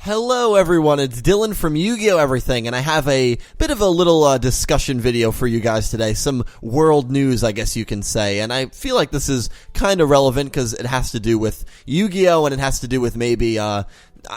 Hello everyone, it's Dylan from Yu-Gi-Oh! Everything, and I have a bit of a little discussion video for you guys today. Some world news, I guess you can say, and I feel like this is kind of relevant because it has to do with Yu-Gi-Oh! And it has to do with maybe, I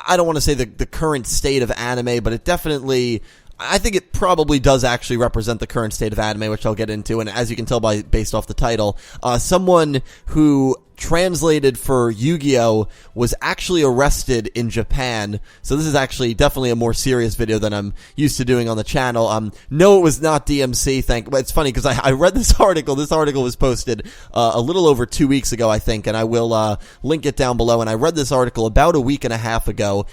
don't want to say the current state of anime, but it definitely... I think it probably does actually represent the current state of anime, which I'll get into, and as you can tell based off the title, someone who translated for Yu-Gi-Oh! Was actually arrested in Japan, so this is actually definitely a more serious video than I'm used to doing on the channel. No, it was not DMC, but it's funny because I read this article. This article was posted a little over 2 weeks ago, I think, and I will link it down below, and I read this article about a week and a half ago,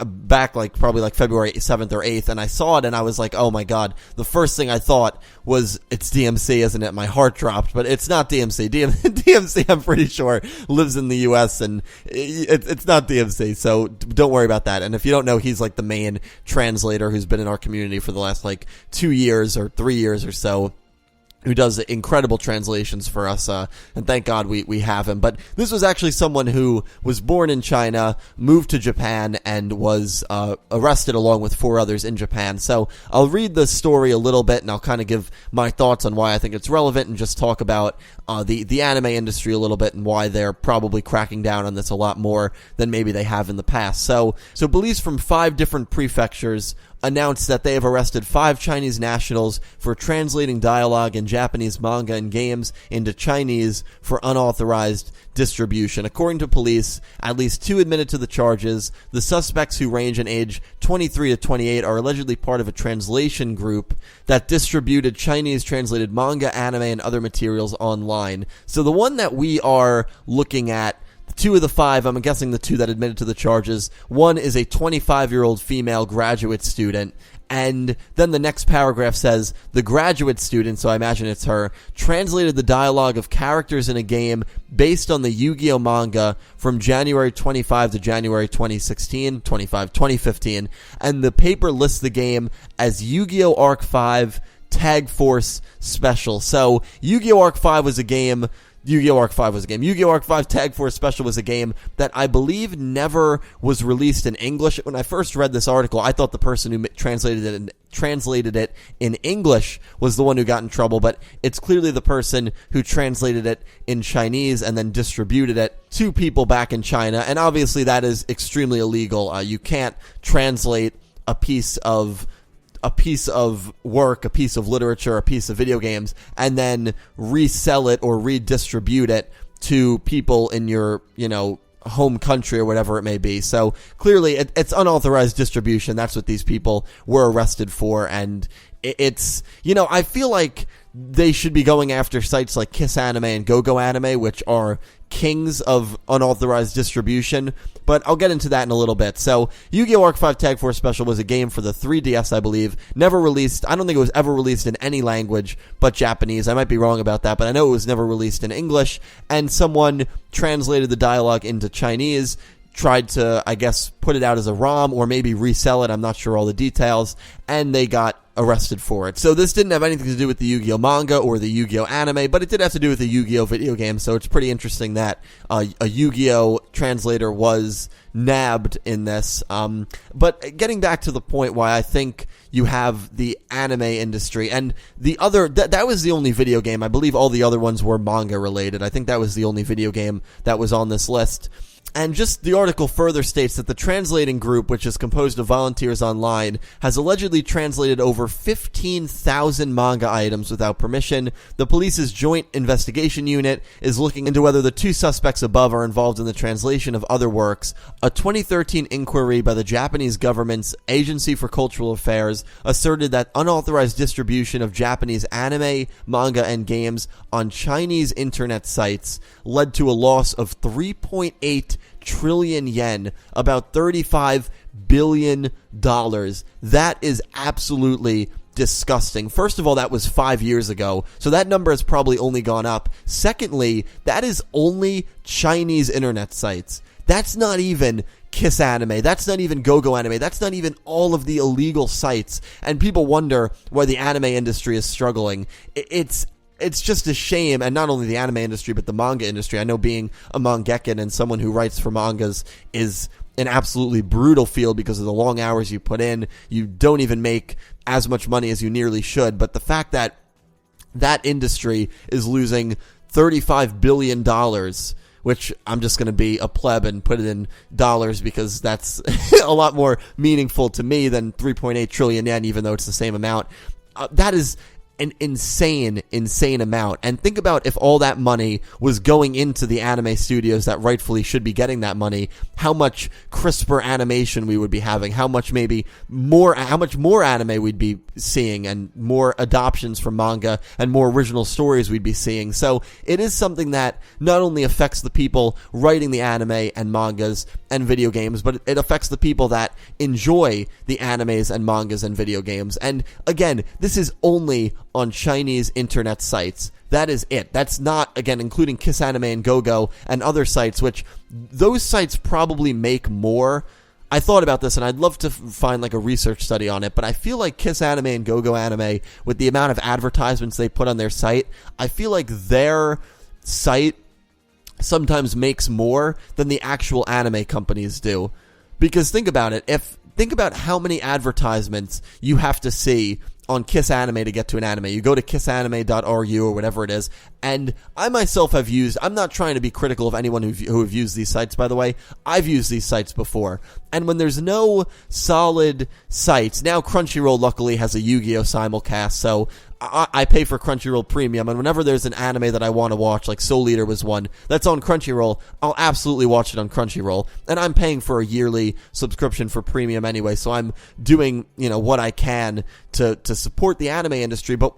back probably February 7th or 8th, and I saw it and I was like, oh my god. The first thing I thought was, it's DMC, isn't it? My heart dropped, but it's not DMC. DMC, I'm pretty sure, lives in the US, and it's not DMC, so don't worry about that. And if you don't know, he's the main translator who's been in our community for the last 2 years or 3 years or so, who does incredible translations for us, and thank God we have him. But this was actually someone who was born in China, moved to Japan, and was arrested along with 4 others in Japan. So I'll read the story a little bit, and I'll kind of give my thoughts on why I think it's relevant, and just talk about the anime industry a little bit, and why they're probably cracking down on this a lot more than maybe they have in the past. So police from 5 different prefectures announced that they have arrested 5 Chinese nationals for translating dialogue in Japanese manga and games into Chinese for unauthorized distribution. According to police, at least 2 admitted to the charges. The suspects, who range in age 23 to 28, are allegedly part of a translation group that distributed Chinese translated manga, anime, and other materials online. So the one that we are looking at, 2 of the 5, I'm guessing the 2 that admitted to the charges, one is a 25-year-old female graduate student, and then the next paragraph says, the graduate student, so I imagine it's her, translated the dialogue of characters in a game based on the Yu-Gi-Oh! Manga from January 25 to January 2015, and the paper lists the game as Yu-Gi-Oh! Arc 5 Tag Force Special. So, Yu-Gi-Oh! Arc 5 was a game... Yu-Gi-Oh! Arc 5 was a game. Yu-Gi-Oh! Arc 5 Tag Force Special was a game that I believe never was released in English. When I first read this article, I thought the person who translated it in English was the one who got in trouble, but it's clearly the person who translated it in Chinese and then distributed it to people back in China, and obviously that is extremely illegal. You can't translate a piece of work, a piece of literature, a piece of video games, and then resell it or redistribute it to people in your, home country or whatever it may be. So clearly it's unauthorized distribution. That's what these people were arrested for, and it's, I feel like they should be going after sites like Kiss Anime and GoGo Anime, which are kings of unauthorized distribution, but I'll get into that in a little bit. So, Yu-Gi-Oh! Arc 5 Tag Force Special was a game for the 3DS, I believe. Never released. I don't think it was ever released in any language but Japanese. I might be wrong about that, but I know it was never released in English, and someone translated the dialogue into Chinese, tried to, I guess, put it out as a ROM or maybe resell it. I'm not sure all the details, and they got arrested for it. So this didn't have anything to do with the Yu-Gi-Oh! Manga or the Yu-Gi-Oh! Anime, but it did have to do with the Yu-Gi-Oh! Video game, so it's pretty interesting that a Yu-Gi-Oh! Translator was nabbed in this. But getting back to the point why I think you have the anime industry, and the other, that was the only video game. I believe all the other ones were manga related. I think that was the only video game that was on this list. And just the article further states that the translating group, which is composed of volunteers online, has allegedly translated over 15,000 manga items without permission. The police's joint investigation unit is looking into whether the 2 suspects above are involved in the translation of other works. A 2013 inquiry by the Japanese government's Agency for Cultural Affairs asserted that unauthorized distribution of Japanese anime, manga, and games on Chinese internet sites led to a loss of 3.8 trillion yen, about $35 billion. That is absolutely disgusting. First of all, that was 5 years ago, so that number has probably only gone up. Secondly, that is only Chinese internet sites. That's not even Kiss Anime. That's not even GoGo Anime. That's not even all of the illegal sites. And people wonder why the anime industry is struggling. It's just a shame, and not only the anime industry, but the manga industry. I know being a mangekan and someone who writes for mangas is an absolutely brutal field because of the long hours you put in. You don't even make as much money as you nearly should. But the fact that that industry is losing $35 billion, which I'm just going to be a pleb and put it in dollars because that's a lot more meaningful to me than 3.8 trillion yen, even though it's the same amount. That is an insane amount. And think about if all that money was going into the anime studios that rightfully should be getting that money, how much crisper animation we would be having, how much more anime we'd be seeing, and more adoptions from manga and more original stories we'd be seeing. So it is something that not only affects the people writing the anime and mangas and video games, but it affects the people that enjoy the animes and mangas and video games. And again, this is only on Chinese internet sites. That is it. That's not, again, including Kiss Anime and GoGo and other sites, which those sites probably make more. I thought about this, and I'd love to find like a research study on it, but I feel like Kiss Anime and GoGo Anime, with the amount of advertisements they put on their site, I feel like their site sometimes makes more than the actual anime companies do. Because think about it. Think about how many advertisements you have to see on Kiss Anime to get to an anime. You go to kissanime.ru or whatever it is, and I myself have used, I'm not trying to be critical of anyone who have used these sites, by the way. I've used these sites before, and when there's no solid sites, now Crunchyroll luckily has a Yu-Gi-Oh! Simulcast, so I pay for Crunchyroll Premium, and whenever there's an anime that I want to watch, like Soul Eater was one, that's on Crunchyroll, I'll absolutely watch it on Crunchyroll, and I'm paying for a yearly subscription for Premium anyway, so I'm doing, what I can to support the anime industry. But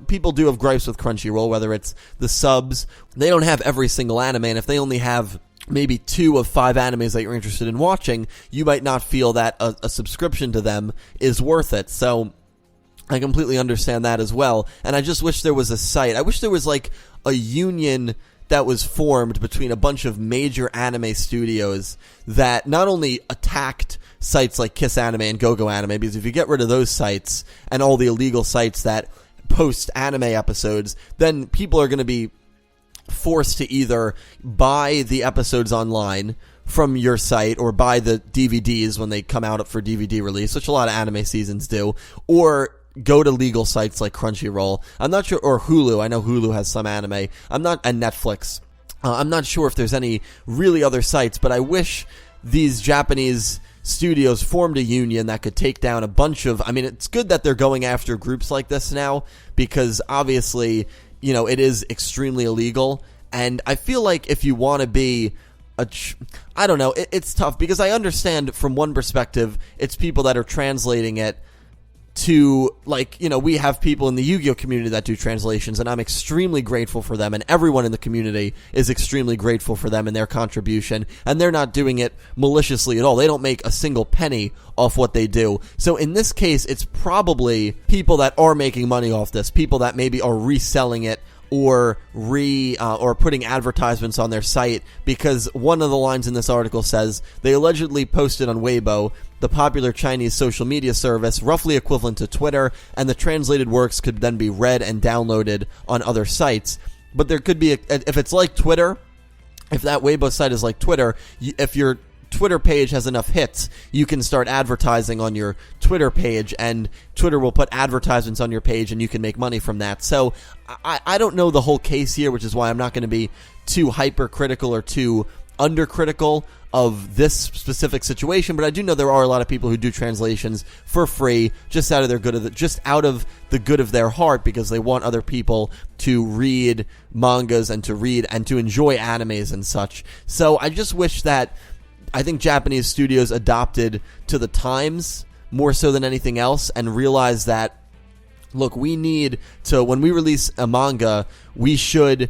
people do have gripes with Crunchyroll, whether it's the subs. They don't have every single anime, and if they only have maybe 2 of 5 animes that you're interested in watching, you might not feel that a subscription to them is worth it. So I completely understand that as well, and I just wish there was a site. I wish there was like a union that was formed between a bunch of major anime studios that not only attacked sites like Kiss Anime and GoGo Anime, because if you get rid of those sites and all the illegal sites that post anime episodes, then people are going to be forced to either buy the episodes online from your site or buy the DVDs when they come out for DVD release, which a lot of anime seasons do, or go to legal sites like Crunchyroll. I'm not sure, or Hulu. I know Hulu has some anime. And Netflix. I'm not sure if there's any really other sites, but I wish these Japanese studios formed a union that could take down a bunch of... it's good that they're going after groups like this now, because obviously, it is extremely illegal, and I feel like if you want to be I don't know, it's tough, because I understand from one perspective, it's people that are translating it to, we have people in the Yu-Gi-Oh! Community that do translations, and I'm extremely grateful for them, and everyone in the community is extremely grateful for them and their contribution, and they're not doing it maliciously at all. They don't make a single penny off what they do. So in this case, it's probably people that are making money off this, people that maybe are reselling it or putting advertisements on their site, because one of the lines in this article says, they allegedly posted on Weibo, the popular Chinese social media service, roughly equivalent to Twitter, and the translated works could then be read and downloaded on other sites. But there could be, if it's like Twitter, if that Weibo site is like Twitter, if your Twitter page has enough hits, you can start advertising on your Twitter page, and Twitter will put advertisements on your page, and you can make money from that. So I don't know the whole case here, which is why I'm not going to be too hypercritical or too undercritical of this specific situation, but I do know there are a lot of people who do translations for free, just out of the good of their heart, because they want other people to read mangas and to enjoy animes and such. So I just wish that I think Japanese studios adopted to the times more so than anything else, and realized that, look, we need to, when we release a manga, we should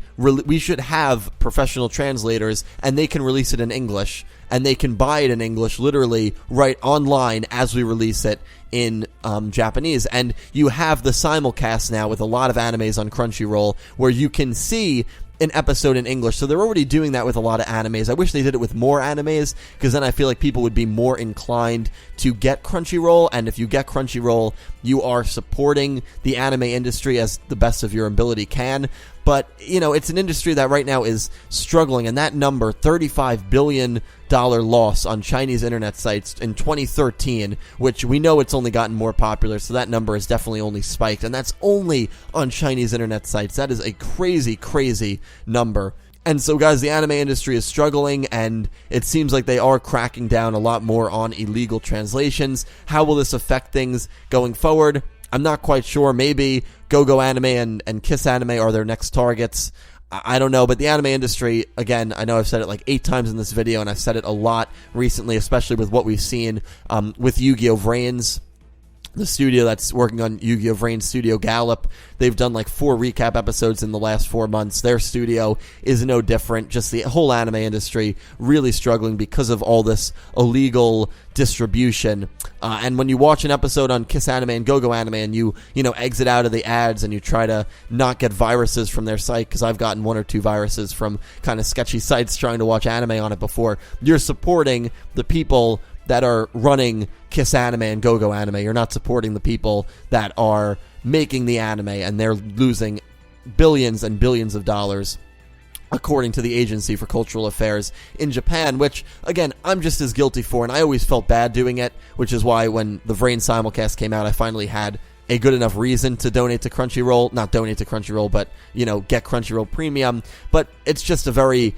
have professional translators, and they can release it in English, and they can buy it in English literally right online as we release it in Japanese. And you have the simulcast now with a lot of animes on Crunchyroll where you can see an episode in English. So they're already doing that with a lot of animes. I wish they did it with more animes, because then I feel like people would be more inclined to get Crunchyroll, and if you get Crunchyroll, you are supporting the anime industry as the best of your ability can. But, it's an industry that right now is struggling, and that number, $35 billion loss on Chinese internet sites in 2013, which we know it's only gotten more popular, so that number has definitely only spiked, and that's only on Chinese internet sites. That is a crazy, crazy number. And so, guys, the anime industry is struggling, and it seems like they are cracking down a lot more on illegal translations. How will this affect things going forward? I'm not quite sure. Maybe Go Anime and Kiss Anime are their next targets. I don't know, but the anime industry, again, I know I've said it like 8 times in this video, and I've said it a lot recently, especially with what we've seen with Yugioh Vrains, the studio that's working on Yugioh Vrains, Studio Gallop. They've done like 4 recap episodes in the last 4 months. Their studio is no different. Just the whole anime industry really struggling because of all this illegal distribution. And when you watch an episode on Kiss Anime and Go Anime and you exit out of the ads and you try to not get viruses from their site, because I've gotten 1 or 2 viruses from kind of sketchy sites trying to watch anime on it before, you're supporting the people that are running Kiss Anime and Go Anime. You're not supporting the people that are making the anime, and they're losing billions and billions of dollars, according to the Agency for Cultural Affairs in Japan, which, again, I'm just as guilty for, and I always felt bad doing it, which is why when the Vrain simulcast came out, I finally had a good enough reason to donate to Crunchyroll. Not donate to Crunchyroll, but, get Crunchyroll Premium. But it's just a very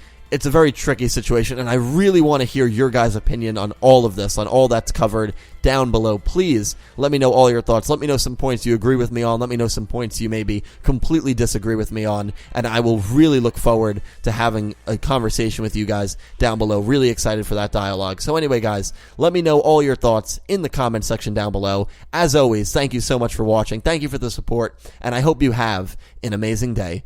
tricky situation, and I really want to hear your guys' opinion on all of this, on all that's covered down below. Please let me know all your thoughts. Let me know some points you agree with me on. Let me know some points you maybe completely disagree with me on, and I will really look forward to having a conversation with you guys down below. Really excited for that dialogue. So anyway, guys, let me know all your thoughts in the comment section down below. As always, thank you so much for watching. Thank you for the support, and I hope you have an amazing day.